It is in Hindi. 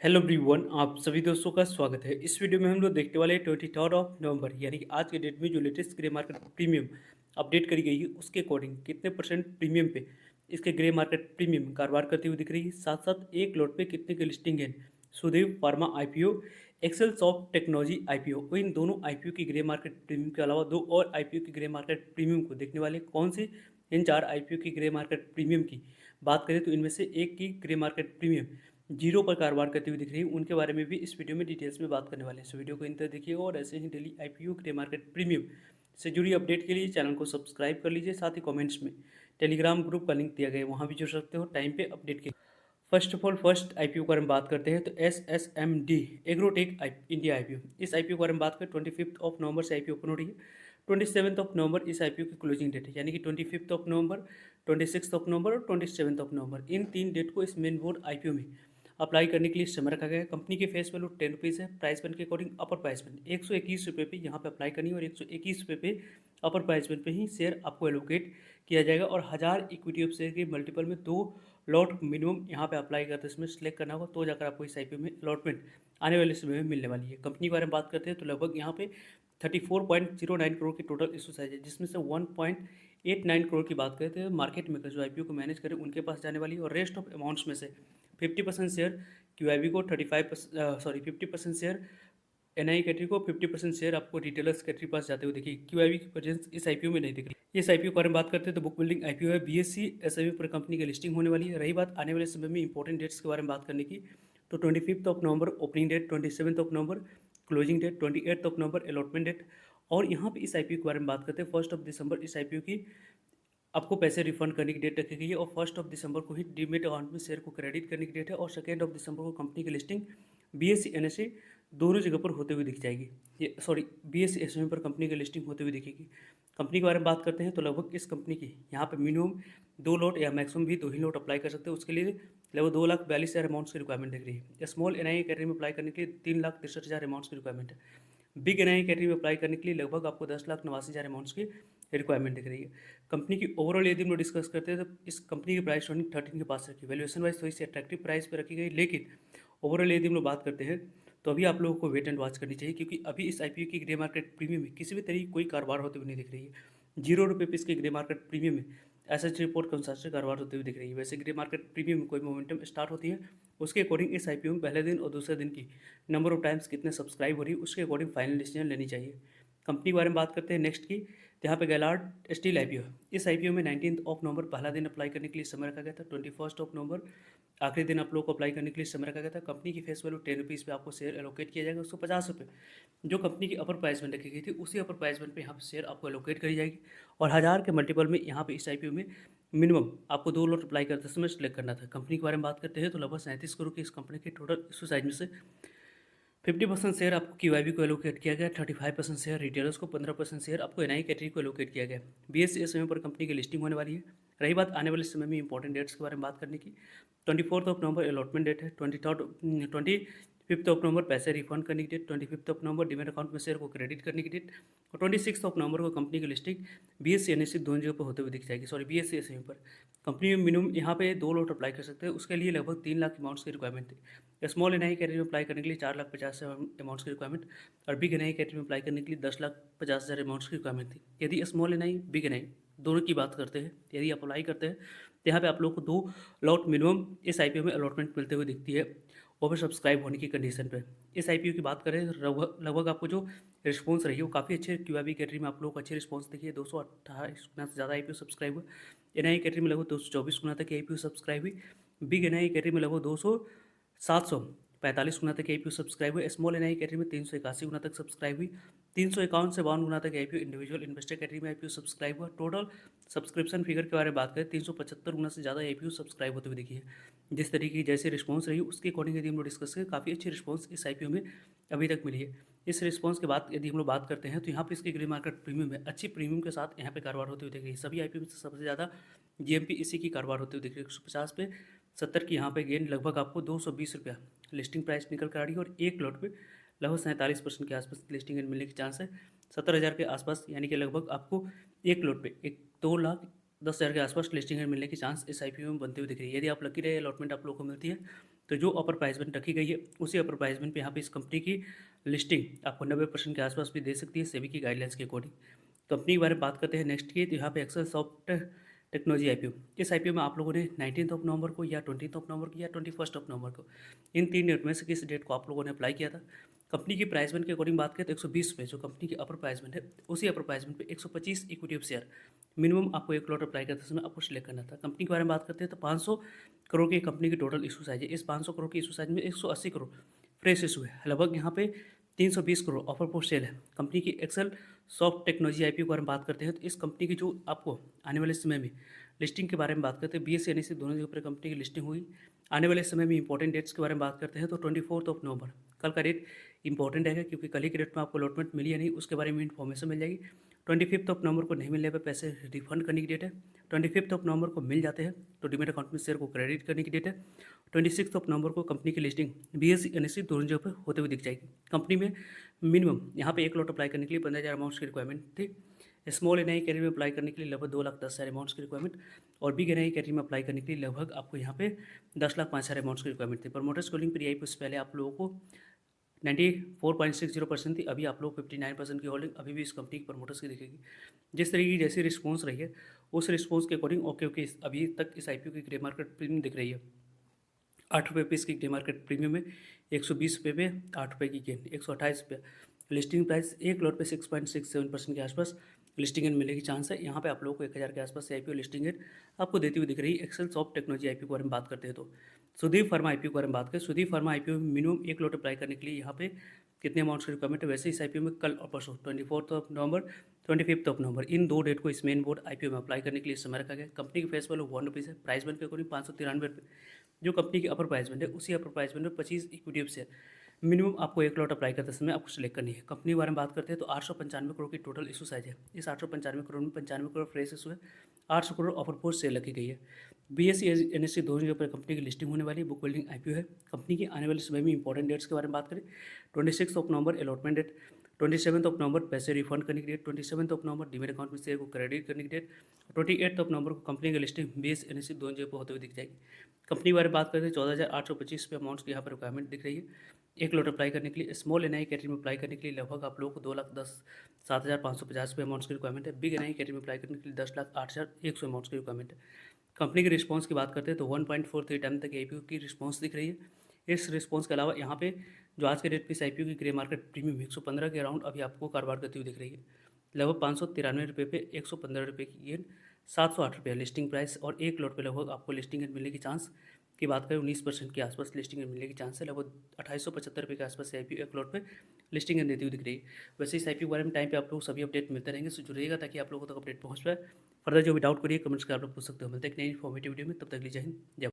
हेलो एवरीवन, आप सभी दोस्तों का स्वागत है। इस वीडियो में हम लोग देखने वाले हैं 23 ऑफ नवंबर यानी कि आज के डेट में जो latest grey market premium update करी गई है उसके अकॉर्डिंग कितने परसेंट प्रीमियम पे इसके ग्रे मार्केट प्रीमियम कारोबार करती हुई दिख रही है। साथ साथ एक लॉट पे कितने की लिस्टिंग है Sudev pharma IPO, Excel soft technology IPO. इन दोनों आईपीओ की ग्रे मार्केट प्रीमियम के अलावा दो और आईपीओ की ग्रे मार्केट प्रीमियम को देखने वाले कौन से इन चार आईपीओ की ग्रे मार्केट प्रीमियम की बात करें तो इनमें से एक की ग्रे मार्केट प्रीमियम जीरो पर कारोबार करती हुई दिख रही है। उनके बारे में भी इस वीडियो में डिटेल्स में बात करने वाले हैं। सो वीडियो को इन तरह देखिएगा और ऐसे ही daily IPO grey market premium से जुड़ी अपडेट के लिए चैनल को सब्सक्राइब कर लीजिए। साथ ही कमेंट्स में टेलीग्राम ग्रुप का लिंक दिया गया है, वहाँ भी जुड़ सकते हो टाइम पे अपडेट के। First of all first IPO के बारे में बात करते हैं तो SSMD एग्रोटेक इंडिया आईपीओ। इस आईपीओ के बारे में बात करें 25 नवंबर से आईपीओ ओपन हो रही है। 27 नवंबर इस आईपीओ की क्लोजिंग डेट है यानी कि 25 नवंबर, 26 नवंबर और 27 नवंबर। इन तीन डेट को इस मेन बोर्ड आईपीओ में अप्लाई करने के लिए समय रखा गया है। कंपनी के फेस वैल्यू 10 रुपीज़ है। प्राइस बैंड के अकॉर्डिंग अपर प्राइस बैंड 121 रुपये पे यहाँ पे अप्लाई करनी है और 121 रुपये पे अपर प्राइस बैंड पे ही शेयर आपको एलोकेट किया जाएगा। और 1000 इक्विटी ऑफ शेयर के मल्टीपल में 2 लॉट मिनिमम यहाँ पे अप्लाई करते इसमें सेलेक्ट करना होगा, तो जाकर आपको इस आईपीओ में अलॉटमेंट आने वाले समय में मिलने वाली है। कंपनी के बारे में बात करते हैं तो लगभग यहाँ पे 34.09 करोड़ की टोटल इशू साइज है, जिसमें से 1.89 करोड़ की बात करें तो मार्केट मेकर जो आईपीओ को मैनेज करें उनके पास जाने वाली है। और रेस्ट ऑफ अमाउंट्स में से 50% शेयर क्यूआईबी को 50% शेयर एनआई कैटेगरी को, 50% शेयर आपको रिटेलर्स कैटेगरी पास जाते हुए देखिए। क्यूआईबी की प्रेजेंस इस आईपीओ में नहीं दिख रही। इस आईपीओ के बारे में बात करते हैं तो बुक बिल्डिंग आईपीओ है। बीएससी एसएमई पर कंपनी की लिस्टिंग होने वाली है। रही बात आने वाले समय में इंपॉर्टेंट डेट्स के बारे में बात करने की तो 25 नवंबर ओपनिंग डेट, 27 नवंबर क्लोजिंग डेट, 28 नवंबर अलॉटमेंट डेट। और यहाँ पे इस आईपीओ के बारे में बात करते हैं 1 दिसंबर इस आईपीओ की आपको पैसे रिफंड करने की डेट रखी गई है। और 1 दिसंबर को ही डीमेट अकाउंट में शेयर को क्रेडिट करने की डेट है। और 2 दिसंबर को कंपनी की लिस्टिंग बीएससी एनएससी दोनों जगह पर होते हुए दिख जाएगी। ये सॉरी बीएससी एसएमई पर कंपनी की लिस्टिंग होते हुए दिखेगी। कंपनी के बारे में बात करते हैं तो लगभग इस कंपनी की यहाँ पे मिनिमम 2 लॉट या मैक्सिमम भी 2 ही लॉट अप्लाई कर सकते हैं। उसके लिए लगभग 2,42,000 अमाउंट्स की रिक्वायरमेंट दिख रही है। स्मॉल एनआई कैटेगरी में अप्लाई करने के लिए 3,63,000 अमाउंट्स की रिक्वायरमेंट है। बिग एनआई कैटेगरी में अप्लाई करने के लिए लगभग आपको 10,89,000 अमाउंट्स की रिक्वायरमेंट दिख रही है। कंपनी की ओवरऑल यदि हम लोग डिस्कस करते हैं तो इस कंपनी की प्राइस 13 के पास रखी, वैल्यूएशन वाइज थोड़ी सी अट्रैक्टिव प्राइस पर रखी गई। लेकिन ओवरऑल यदि हम लोग बात करते हैं तो अभी आप लोगों को वेट एंड वॉच करनी चाहिए, क्योंकि अभी इस आईपीओ की ग्रे मार्केट प्रीमियम में किसी भी तरीके कोई कारोबार होते हुए नहीं दिख रही है। 0 रुपये पे इसके ग्रे मार्केट प्रीमियम में एसएच रिपोर्ट के अनुसार से कारोबार होते हुए दिख रही है। वैसे ग्रे मार्केट प्रीमियम में कोई मोमेंटम स्टार्ट होती है उसके अकॉर्डिंग इस आईपीओ में पहले दिन और दूसरे दिन की नंबर ऑफ टाइम्स कितने सब्सक्राइब हो रही है उसके अकॉर्डिंग फाइनल डिसीजन लेनी चाहिए। कंपनी के बारे में बात करते हैं नेक्स्ट की, यहाँ पे गैलार्ड स्टील आईपीओ। इस आईपीओ में 19 नवंबर पहला दिन अप्लाई करने के लिए समय रखा गया था। 21 नवंबर आखिरी दिन आप लोग को अप्लाई करने के लिए समय रखा गया था। कंपनी की फेस वैल्यू 10 रुपीज़ पे आपको शेयर एलोकेट किया जाएगा। उसको 50 रुपये जो कंपनी की अपर प्राइस में रखी गई थी उसी अपर प्राइस पे यहाँ पे शेयर आपको एलोकेट करी जाएगी। और 1000 के मल्टीपल में यहाँ पे इस आईपीओ में मिनिमम आपको 2 लॉट अप्लाई करते समय सेलेक्ट करना था। कंपनी के बारे में बात करते हैं तो लगभग 37 करोड़ की इस कंपनी के टोटल इशू साइज में से 50% शेयर आपको क्यूआईबी को एलोकेट किया गया, 35% शेयर रिटेलर्स को, 15% शेयर आपको एनआई कैटेगरी को एलोकेट किया गया। बीएससी समय पर कंपनी की लिस्टिंग होने वाली है। रही बात आने वाले समय में इंपॉर्टेंट डेट्स के बारे में बात करने की, 24 नवंबर अलॉटमेंट डेट है, 25 नवंबर पैसे रिफंड करने की डेट, 25 नवंबर डिमेट अकाउंट में शेयर को क्रेडिट करने की डेट और 26 नवंबर को कंपनी की लिस्टिंग बीएससी एनएससी दोनों जगह पर होते हुए दिख जाएगी। सॉरी बीएससी एसएमई पर कंपनी में मिनिमम यहाँ पे 2 लॉट अप्लाई कर सकते हैं। उसके लिए लगभग 3 लाख अमाउंट्स की रिक्वायरमेंट थी। स्मॉल एनआई कैटेगरी में अप्लाई करने के लिए 4,50,000 अमाउंट्स की रिक्वायरमेंट और बिग एनआई कैटेगरी में अप्लाई करने के लिए 10,50,000 अमाउंट्स की रिक्वायरमेंट थी। यदि स्मॉल एनआई बिग एनआई दोनों की बात करते हैं, यदि आप अप्लाई करते हैं तो यहाँ पे आप लोग को 2 लॉट मिनिमम इस आईपीओ में अलॉटमेंट मिलते हुए दिखती है, ओवर सब्सक्राइब होने की कंडीशन पे। इस आईपीओ की बात करें लगभग लगभग आपको जो रिस्पॉन्स रही है वो काफ़ी अच्छे क्यूआईबी कैटेगरी में आप लोग को अच्छे रिस्पॉन्स देखिए। 228 गुना से ज़्यादा आईपीओ सब्सक्राइब हुआ। एनआई कैटेगरी में लगभग 224 गुना तक आईपीओ सब्सक्राइब हुई। बिग एनआई कैटेगरी में लगभग 745 गुना तक आईपीओ सब्सक्राइब हुई। स्मॉल एनआई कैटेगरी में 381 गुना तक सब्सक्राइब हुई। 351 से 52 गुना तक आईपीओ इंडिविजुअल इन्वेस्टर कैटेगरी में आईपीओ सब्सक्राइब हुआ। टोटल सब्सक्रिप्शन फिगर के बारे में बात करें 375 गुना से ज़्यादा आईपीओ सब्सक्राइब होते हुए दिखी है। जिस तरीके की जैसे रिस्पॉन्स रही उसके अकॉर्डिंग यदि हम लोग डिस्कस करें काफ़ी अच्छी रिस्पॉन्स इस आईपीओ में अभी तक मिली है। इस रिस्पॉन्स के बाद यदि हम लोग बात करते हैं तो यहाँ पे इसकी ग्रे मार्केट प्रीमियम है, अच्छी प्रीमियम के साथ यहाँ पे कारोबार होते हुए दिख रही है। सभी आईपीओ में से सबसे ज़्यादा जीएमपी इसी की कारोबार होते हुए दिख रही है। 150 पे 70 की यहाँ पे गेन लगभग आपको 220 रुपया लिस्टिंग प्राइस निकल कर आ रही है। और एक लॉट पे लगभग 47% के आसपास लिस्टिंग गेन मिलने के चांस है। 70,000 के आसपास यानी कि लगभग आपको एक लॉट पे एक 2 लाख 10,000 के आसपास लिस्टिंग है मिलने की चांस इस आईपीओ में बनते हुए दिख रही है। यदि आप लकी रहे अलॉटमेंट आप लोगों को मिलती है तो जो अपर प्राइसमेंट रखी गई है उसी अपर प्राइसमेंट पे यहाँ पे इस कंपनी की लिस्टिंग आपको 90% के आसपास भी दे सकती है सेबी की गाइडलाइंस के अकॉर्डिंग। कंपनी के बारे में बात करते हैं नेक्स्ट की, तो यहाँ पे एक्सेल सॉफ्ट टेक्नोलॉजी आईपीओ। इस आईपीओ में आप लोगों ने 19 नवंबर को या 20 नवंबर को या 21 नवंबर को, इन 3 डेट में से किस डेट को आप लोगों ने अप्लाई किया था। कंपनी की प्राइसमेंट के अकॉर्डिंग बात करें तो 120 पे जो कंपनी की अपर प्राइसमेंट है उसी अपर प्राइसमेंट पे 125 इक्विटी ऑफ शेयर मिनिमम आपको एक लॉट अप्लाई करते समय आपको सिलेक्ट करना था। कंपनी के बारे में बात करते हैं तो 500 करोड़ की कंपनी की टोटल इशू साइज है। इस 500 करोड़ की इशू साइज में 180 करोड़ फ्रेश इशू है, लगभग यहाँ पे 320 करोड़ ऑफर फॉर सेल है। कंपनी की एक्सेल सॉफ्ट टेक्नोलॉजी आईपीओ के बारे में बात करते हैं तो इस कंपनी की जो आपको आने वाले समय में लिस्टिंग के बारे में बात करते हैं, बीएसई एनएसई दोनों के ऊपर कंपनी की लिस्टिंग हुई। आने वाले समय में इंपॉर्टेंट डेट्स के बारे में बात करते हैं तो 24 नवंबर कल का डेट इंपॉर्टेंट है, क्योंकि कल ही के डेट में आपको अलॉटमेंट मिली या नहीं उसके बारे में इन्फॉर्मेशन मिल जाएगी। 25 नवंबर को नहीं मिलने पर पैसे रिफंड करने की डेट है। 25 नवंबर को मिल जाते हैं तो डीमेट अकाउंट में शेयर को क्रेडिट करने की डेट है। 26 नवंबर को कंपनी की लिस्टिंग बीएसई एनएसई दोनों जगह पर होते हुए दिख जाएगी। कंपनी में मिनिमम यहाँ पे एक लॉट अप्लाई करने के लिए 15,000 अमाउंट्स की रिक्वायरमेंट थी। स्मॉल एनआई कैटेगरी में अप्लाई करने के लिए लगभग 2,10,000 अमाउंट्स की रिक्वायरमेंट, और बिग एनआई कैटेगरी में अप्लाई करने के लिए लगभग आपको यहाँ पे 10,05,000 अमाउंट्स की रिक्वायरमेंट थी। प्रमोटर्स होल्डिंग पीआई से पहले आप लोगों को 94.60% थी, अभी आप लोग 59% की होल्डिंग अभी भी इस कंपनी की प्रमोटर्स की दिखेगी। जिस तरीके की जैसी रिस्पॉन्स रही है उस रिस्पॉन्स के अकॉर्डिंग ओके अभी तक इस आईपीओ की ग्रे मार्केट प्रीमियम दिख रही है। 8 रुपये पे इसकी ग्रे मार्केट प्रीमियम है, 120 रुपये पे 8 रुपये की गेन, 128 रुपये लिस्टिंग प्राइस, एक लॉट पे 6.67% के आसपास लिस्टिंग एंड मिलने की चांस है। यहाँ पे आप लोगों को 1,000 के आसपास आईपीओ लिस्टिंग एंड आपको देती हुई दिख रही है। एक्सेल सॉफ्ट टेक्नोलॉजी आईपीओ के बारे में बात करते हैं तो सुदीप फार्मा आईपीओ के बारे में बात करें। सुदीप फार्मा आईपीओ में मिनिमम एक लॉट अप्लाई करने के लिए यहाँ पे कितने अमाउंट्स की रिक्वायरमेंट है। वैसे इस आईपीओ में कल और परसों 24 नवंबर 25 नवंबर इन 2 डेट को इस मेन बोर्ड आईपीओ में अप्लाई करने के लिए समय रखा गया। कंपनी की फेस वैल्यू 1 रुपीज़ है, प्राइस बैंड के अकॉर्डिंग 593 रुपये जो कंपनी की अपर प्राइसमेंट है उसी अपर प्राइसमेंट में 25 इक्विटी शेयर मिनिमम आपको एक लॉट अप्लाई करते समय आपको सिलेक्ट करनी है। कंपनी के बारे में बात करते हैं तो 895 करोड़ की टोटल इशू साइज है। इस 895 करोड़ में 95 करोड़ फ्रेश इशू है, 800 करोड़ ऑफर फोर्स सेल रखी गई है। बीएसई एनएसई दोनों के ऊपर कंपनी की लिस्टिंग होने वाली बुक बिल्डिंग आईपीओ है। कंपनी की आने वाले समय में इंपॉर्टेंट डेट्स के बारे में बात करें 26 नवंबर अलॉटमेंट डेट, 27 नवंबर पैसे रिफंड करने की डेट, 27 नवंबर डीमेट अकाउंट में शेयर को क्रेडिट करने की डेट, 28 नवंबर को कंपनी की लिस्टिंग बीएसई एनएसई दोनों जगह पर होते हुए दिख जाएगी। कंपनी के बारे में बात करते हैं 14,825 पे अमाउंट्स की यहाँ पर रिक्वायरमेंट दिख रही है एक लॉट अप्लाई करने के लिए। स्मॉल एनआई कैटेगरी में अप्लाई करने के लिए लगभग आप लोगों को 2,10,7,550 पे अमाउंट्स की रिक्वायरमेंट है। बिग एनआई कैटेगरी में अप्लाई करने के लिए 10,08,100 अमाउंट्स की रिक्वायरमेंट है। कंपनी के रिस्पांस की बात करते हैं तो 1.43 टाइम तक आईपीओ की रिस्पांस दिख रही है। इस रिस्पांस के अलावा यहाँ पे जो आज के डेट पे इस आईपीओ की ग्रे मार्केट प्रीमियम 115 के अराउंड अभी आपको कारोबार करती हुई दिख रही है। लगभग 593 रुपये पे 115 रुपये की गेन, 708 रुपये लिस्टिंग प्राइस, और एक लॉट पे लगभग आपको लिस्टिंग एंड मिलने की चांस की बात करें 19% के आसपास लिस्टिंग एंड मिलने की चांस है। लगभग 2875 रुपये के आसपास आईपीओ एक लॉट पे लिस्टिंग एंड देती हुई दिख रही है। वैसे इस आईपीओ के बारे में टाइम पे आप लोग सभी अपडेट मिलते रहेंगे, सो जुड़िएगा ताकि आप लोगों तक अपडेट पहुँच पाए। फर्दर जो भी डाउट करिए कमेंट्स कर आप लोग पूछ सकते हो। मिलते हैं एक नई इन्फॉर्मेटिव वीडियो में, तब तक लीजिए जय हिंद जय